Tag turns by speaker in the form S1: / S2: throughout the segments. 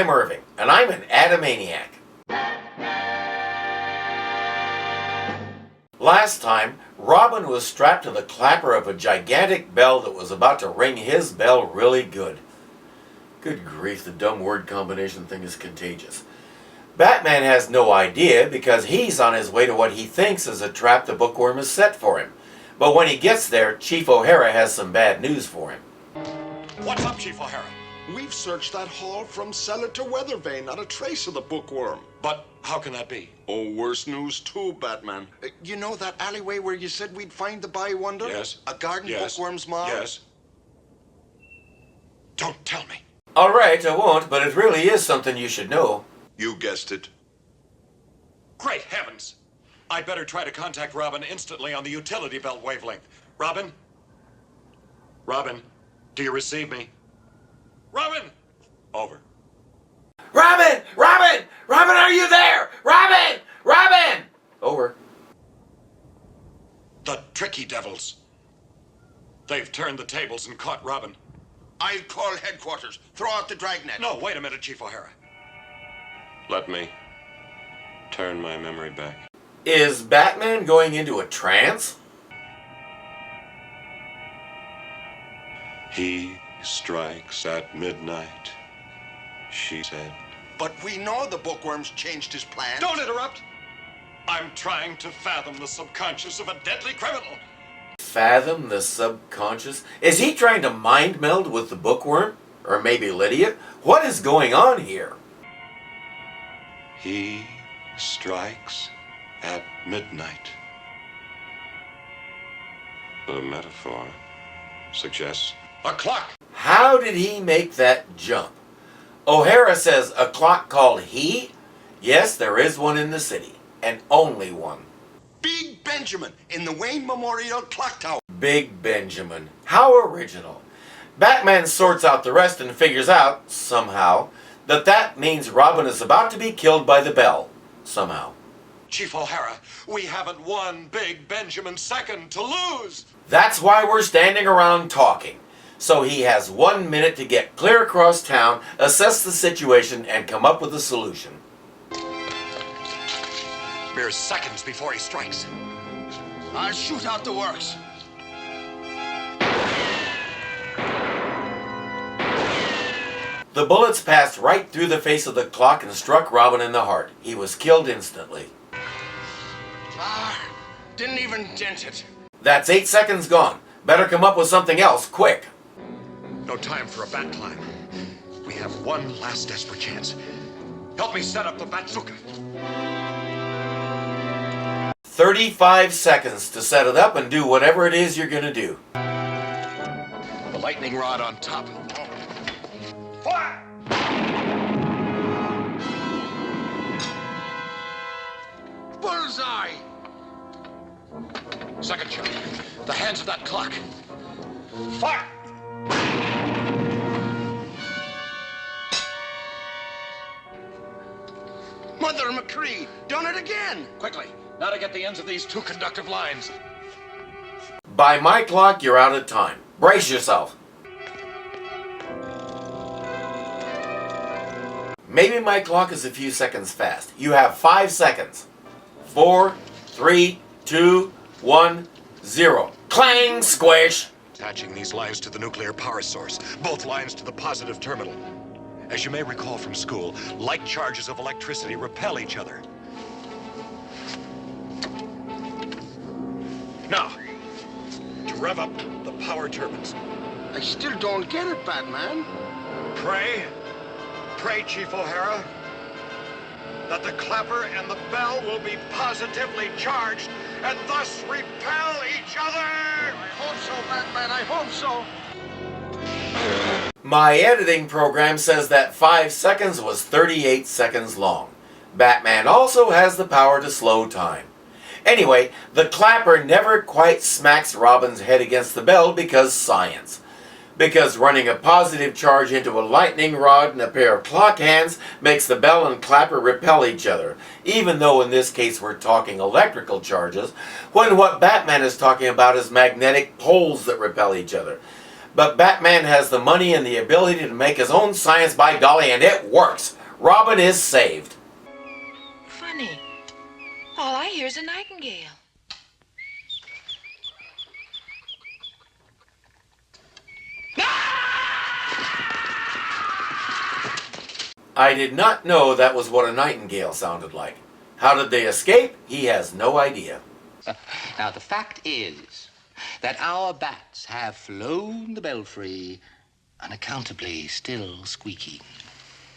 S1: I'm Irving, and I'm an Adamaniac. Last time, Robin was strapped to the clapper of a gigantic bell that was about to ring his bell really good. Good grief, the dumb word combination thing is contagious. Batman has no idea because he's on his way to what he thinks is a trap the Bookworm has set for him. But when he gets there, Chief O'Hara has some bad news for him.
S2: What's up, Chief O'Hara?
S3: We've searched that hall from cellar to weather vane, not a trace of the Bookworm.
S2: But how can that be?
S3: Oh, worse news too, Batman. You know that alleyway where you said we'd find the Boy Wonder?
S2: Yes.
S3: A garden
S2: Yes.
S3: Bookworm's mom?
S2: Yes. Don't tell me.
S1: All right, I won't, but it really is something you should know.
S3: You guessed it.
S2: Great heavens! I'd better try to contact Robin instantly on the utility belt wavelength. Robin? Robin, do you receive me? Robin! Over.
S1: Robin! Robin! Robin, are you there? Robin! Robin! Over.
S2: The tricky devils. They've turned the tables and caught Robin.
S3: I'll call headquarters. Throw out the dragnet.
S2: No, wait a minute, Chief O'Hara. Let me turn my memory back.
S1: Is Batman going into a trance?
S2: He strikes at midnight, she said.
S3: But we know the Bookworm's changed his plans.
S2: Don't interrupt! I'm trying to fathom the subconscious of a deadly criminal.
S1: Fathom the subconscious? Is he trying to mind meld with the Bookworm? Or maybe Lydia? What is going on here?
S2: He strikes at midnight. The metaphor suggests a clock.
S1: How did he make that jump? O'Hara says a clock called he? Yes, there is one in the city. And only one.
S3: Big Benjamin in the Wayne Memorial Clock Tower.
S1: Big Benjamin. How original. Batman sorts out the rest and figures out, somehow, that means Robin is about to be killed by the bell. Somehow.
S2: Chief O'Hara, we haven't one Big Benjamin second to lose.
S1: That's why we're standing around talking. So he has 1 minute to get clear across town, assess the situation, and come up with a solution.
S2: Mere seconds before he strikes.
S3: I'll shoot out the works.
S1: The bullets passed right through the face of the clock and struck Robin in the heart. He was killed instantly.
S3: Didn't even dent it.
S1: That's 8 seconds gone. Better come up with something else, quick.
S2: No time for a bat climb. We have one last desperate chance. Help me set up the bazooka.
S1: 35 seconds to set it up and do whatever it is you're gonna do.
S2: The lightning rod on top. Fire!
S3: Bullseye!
S2: Second shot. The hands of that clock. Fire!
S3: Mother McCree, done it again.
S2: Quickly, now to get the ends of these two conductive lines.
S1: By my clock, you're out of time. Brace yourself. Maybe my clock is a few seconds fast. You have 5 seconds. 4, 3, 2, 1, 0. Clang, squish.
S2: Attaching these lines to the nuclear power source, both lines to the positive terminal. As you may recall from school, like charges of electricity repel each other. Now, to rev up the power turbines.
S3: I still don't get it, Batman.
S2: Pray, Chief O'Hara, that the clapper and the bell will be positively charged and thus repel each other!
S3: I hope so, Batman, I hope so.
S1: My editing program says that 5 seconds was 38 seconds long. Batman also has the power to slow time. Anyway, the clapper never quite smacks Robin's head against the bell because science. Because running a positive charge into a lightning rod and a pair of clock hands makes the bell and clapper repel each other, even though in this case we're talking electrical charges, when what Batman is talking about is magnetic poles that repel each other. But Batman has the money and the ability to make his own science, by golly, and it works. Robin is saved.
S4: Funny. All I hear is a nightingale.
S1: I did not know that was what a nightingale sounded like. How did they escape? He has no idea.
S5: Now, the fact is that our bats have flown the belfry unaccountably still squeaking.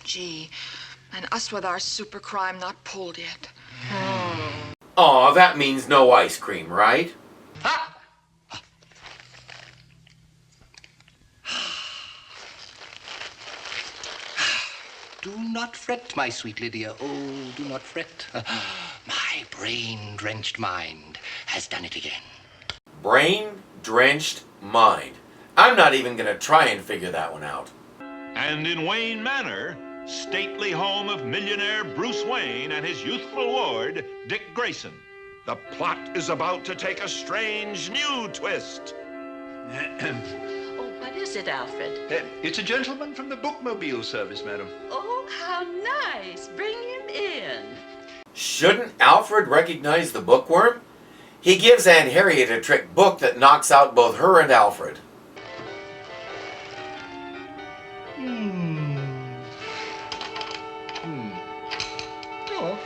S4: Gee, and us with our super crime not pulled yet.
S1: Aw, that means no ice cream, right?
S5: Do not fret, my sweet Lydia. Oh, do not fret. My brain-drenched mind has done it again.
S1: Brain-drenched mind. I'm not even going to try and figure that one out.
S6: And in Wayne Manor, stately home of millionaire Bruce Wayne and his youthful ward, Dick Grayson, the plot is about to take a strange new twist.
S7: Oh, what is it, Alfred?
S8: It's a gentleman from the bookmobile service, madam.
S7: Oh, how nice. Bring him in.
S1: Shouldn't Alfred recognize the bookworm? He gives Aunt Harriet a trick book that knocks out both her and Alfred.
S5: Oh.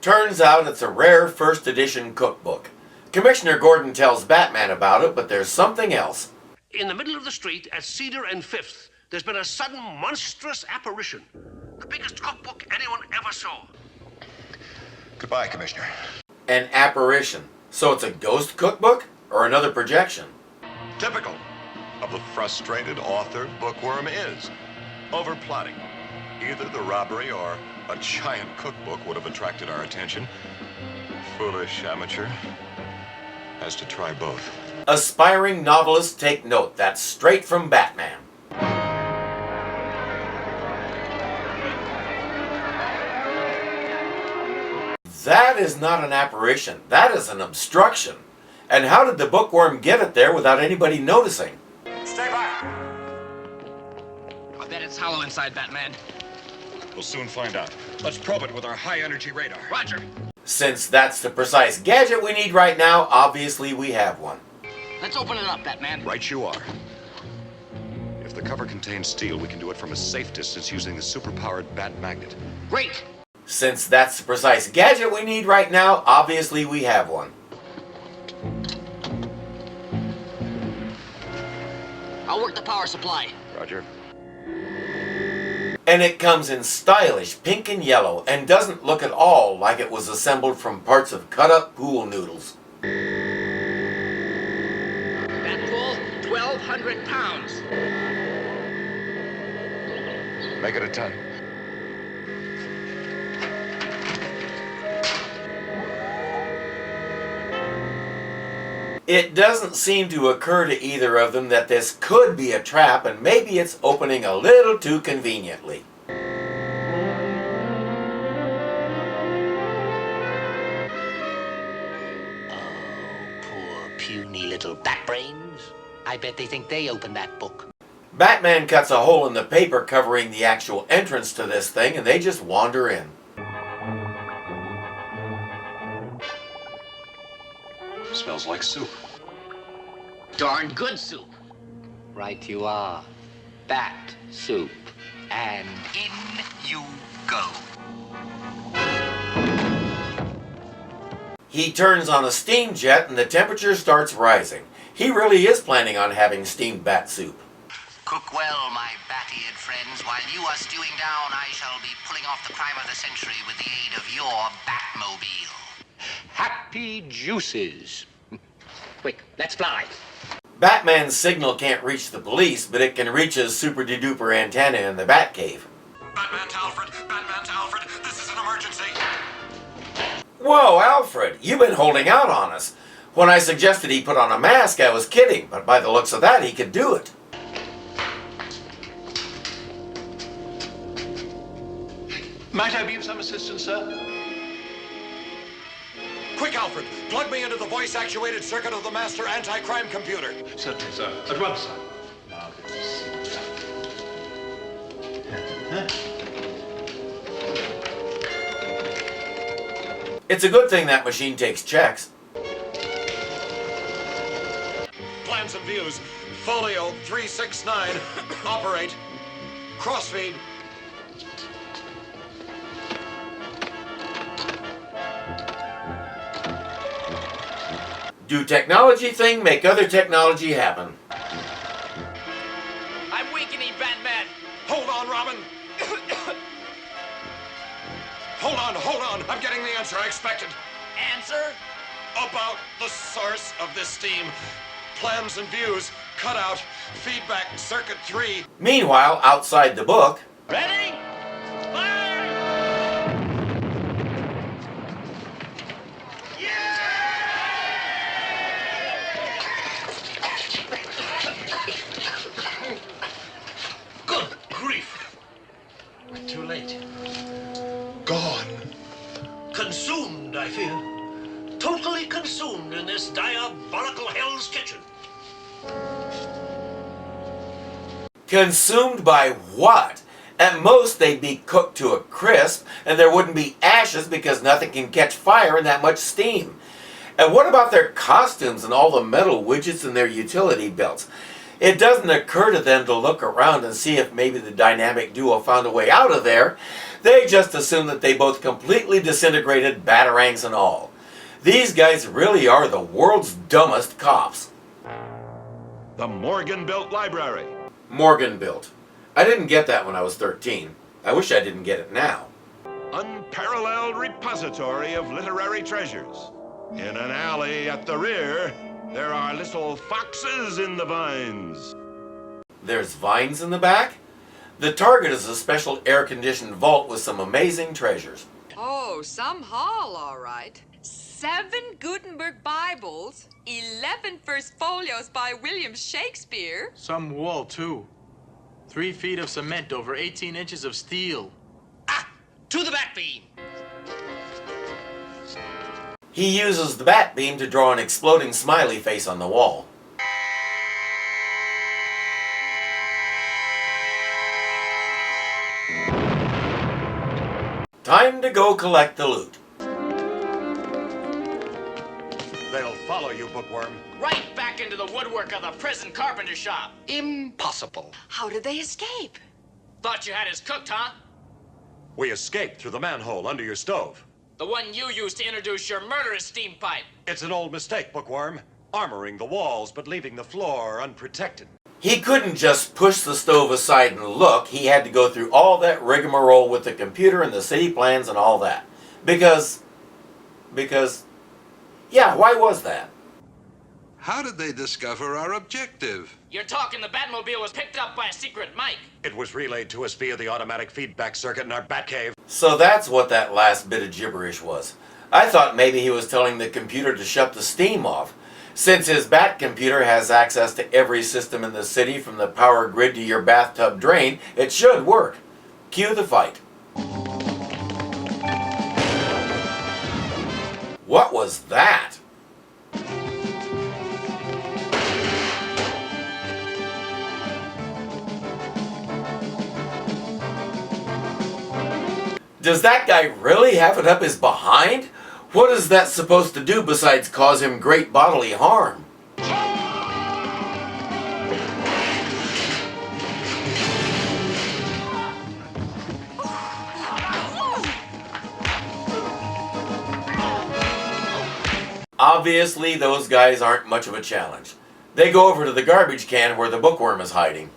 S1: Turns out it's a rare first edition cookbook. Commissioner Gordon tells Batman about it, but there's something else.
S9: In the middle of the street at Cedar and 5th, there's been a sudden monstrous apparition. The biggest cookbook anyone ever saw.
S3: Goodbye, Commissioner.
S1: An apparition. So it's a ghost cookbook? Or another projection?
S2: Typical of the frustrated author Bookworm is overplotting. Either the robbery or a giant cookbook would have attracted our attention. Foolish amateur has to try both.
S1: Aspiring novelists take note. That's straight from Batman. That is not an apparition. That is an obstruction. And how did the bookworm get it there without anybody noticing?
S2: Stay back!
S5: I bet it's hollow inside, Batman.
S2: We'll soon find out. Let's probe it with our high-energy radar.
S5: Roger.
S1: Since that's the precise gadget we need right now, obviously we have one.
S5: Let's open it up, Batman.
S2: Right you are. If the cover contains steel, we can do it from a safe distance using the super-powered bat magnet.
S5: Great.
S1: Since that's the precise gadget we need right now, obviously we have one.
S5: I'll work the power supply.
S2: Roger.
S1: And it comes in stylish pink and yellow and doesn't look at all like it was assembled from parts of cut-up pool noodles.
S5: That pull, 1,200 pounds.
S2: Make it a 10.
S1: It doesn't seem to occur to either of them that this could be a trap, and maybe it's opening a little too conveniently.
S5: Oh, poor puny little bat brains. I bet they think they opened that book.
S1: Batman cuts a hole in the paper covering the actual entrance to this thing, and they just wander in.
S2: Smells like soup.
S5: Darn good soup. Right you are. Bat soup. And in you go.
S1: He turns on a steam jet and the temperature starts rising. He really is planning on having steamed bat soup.
S5: Cook well, my bat-eared friends. While you are stewing down, I shall be pulling off the crime of the century with the aid of your Batmobile. Happy juices. Quick, let's fly.
S1: Batman's signal can't reach the police, but it can reach his super-de-duper antenna in the Batcave.
S2: Batman to Alfred! Batman to Alfred! This is an emergency!
S1: Whoa, Alfred, you've been holding out on us. When I suggested he put on a mask, I was kidding, but by the looks of that, he could do it.
S8: Might I be of some assistance, sir?
S2: Quick, Alfred, plug me into the voice-actuated circuit of the master anti-crime computer.
S8: Certainly, sir. At once, sir. Now, let me see.
S1: It's a good thing that machine takes checks.
S2: Plans and views. Folio 369. Operate. Crossfeed.
S1: Do technology thing make other technology happen?
S10: I'm weakening, Batman.
S2: Hold on, Robin. Hold on. I'm getting the answer I expected.
S10: Answer?
S2: About the source of this steam. Plans and views. Cutout. Feedback. Circuit 3.
S1: Meanwhile, outside the book,
S10: Ready? Fire!
S9: Good grief. We're too late.
S3: Gone.
S9: Consumed, I fear. Totally consumed in this diabolical Hell's Kitchen.
S1: consumed by what? At most, they'd be cooked to a crisp, and there wouldn't be ashes because nothing can catch fire in that much steam. And what about their costumes and all the metal widgets in their utility belts? It doesn't occur to them to look around and see if maybe the dynamic duo found a way out of there. They just assume that they both completely disintegrated, batarangs and all. These guys really are the world's dumbest cops.
S6: The Morgan-built library.
S1: Morgan-built. I didn't get that when I was 13. I wish I didn't get it now.
S6: Unparalleled repository of literary treasures. In an alley at the rear, there are little foxes in the vines.
S1: There's vines in the back? The target is a special air-conditioned vault with some amazing treasures.
S4: Oh, some haul, all right. 7 Gutenberg Bibles, 11 first folios by William Shakespeare.
S11: Some wool, too. 3 feet of cement over 18 inches of steel.
S10: Ah! To the back beam!
S1: He uses the bat beam to draw an exploding smiley face on the wall. Time to go collect the loot.
S2: They'll follow you, Bookworm.
S10: Right back into the woodwork of the prison carpenter shop.
S5: Impossible.
S4: How did they escape?
S10: Thought you had us cooked, huh?
S2: We escaped through the manhole under your stove.
S10: The one you used to introduce your murderous steam pipe.
S2: It's an old mistake, Bookworm. Armoring the walls, but leaving the floor unprotected.
S1: He couldn't just push the stove aside and look. He had to go through all that rigmarole with the computer and the city plans and all that. Because, yeah, why was that?
S12: How did they discover our objective?
S10: You're talking the Batmobile was picked up by a secret mic.
S2: It was relayed to us via the automatic feedback circuit in our Batcave.
S1: So that's what that last bit of gibberish was. I thought maybe he was telling the computer to shut the steam off. Since his bat computer has access to every system in the city from the power grid to your bathtub drain, it should work. Cue the fight. What was that? Does that guy really have it up his behind? What is that supposed to do besides cause him great bodily harm? Obviously, those guys aren't much of a challenge. They go over to the garbage can where the bookworm is hiding.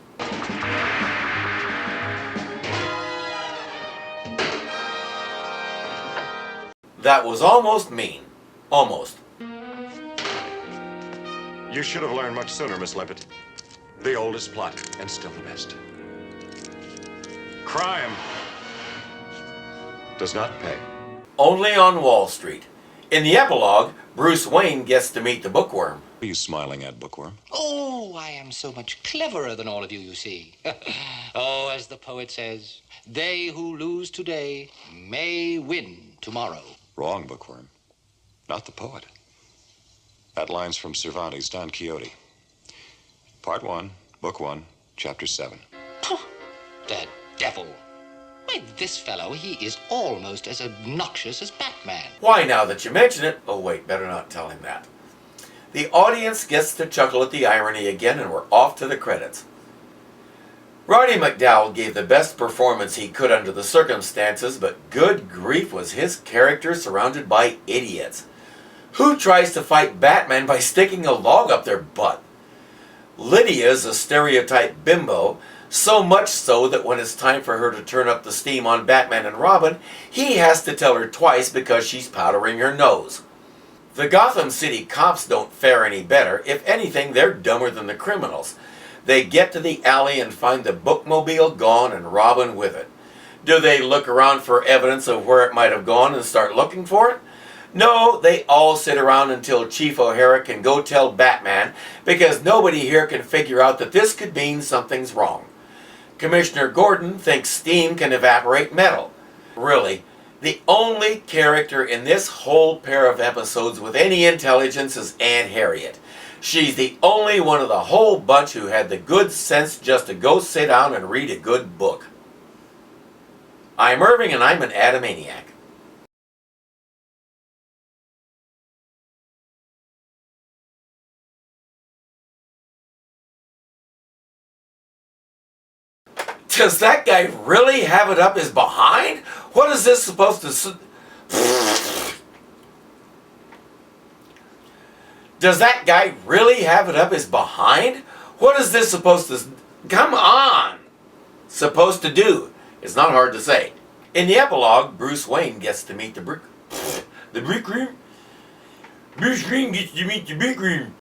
S1: That was almost mean. Almost.
S2: You should have learned much sooner, Miss Limpet. The oldest plot, and still the best. Crime does not pay.
S1: Only on Wall Street. In the epilogue, Bruce Wayne gets to meet the bookworm.
S2: What are you smiling at, Bookworm?
S5: Oh, I am so much cleverer than all of you see. Oh, as the poet says, they who lose today may win tomorrow.
S2: Wrong, Bookworm. Not the poet. That line's from Cervantes' Don Quixote. Part 1, Book 1, Chapter 7.
S5: The devil. Why, this fellow, he is almost as obnoxious as Batman.
S1: Why, now that you mention it, oh wait, better not tell him that. The audience gets to chuckle at the irony again, and we're off to the credits. Roddy McDowall gave the best performance he could under the circumstances, but good grief was his character surrounded by idiots. Who tries to fight Batman by sticking a log up their butt? Lydia's a stereotype bimbo, so much so that when it's time for her to turn up the steam on Batman and Robin, he has to tell her twice because she's powdering her nose. The Gotham City cops don't fare any better. If anything, they're dumber than the criminals. They get to the alley and find the bookmobile gone and Robin with it. Do they look around for evidence of where it might have gone and start looking for it? No, they all sit around until Chief O'Hara can go tell Batman, because nobody here can figure out that this could mean something's wrong. Commissioner Gordon thinks steam can evaporate metal. Really, the only character in this whole pair of episodes with any intelligence is Aunt Harriet. She's the only one of the whole bunch who had the good sense just to go sit down and read a good book. I'm Irving, and I'm an Adamaniac. Does that guy really have it up his behind? What is this supposed to... Does that guy really have it up his behind? What is this supposed to... Come on! Supposed to do. It's not hard to say. In the epilogue, Bruce Wayne gets to meet the brick room. Bruce Wayne gets to meet the brick room.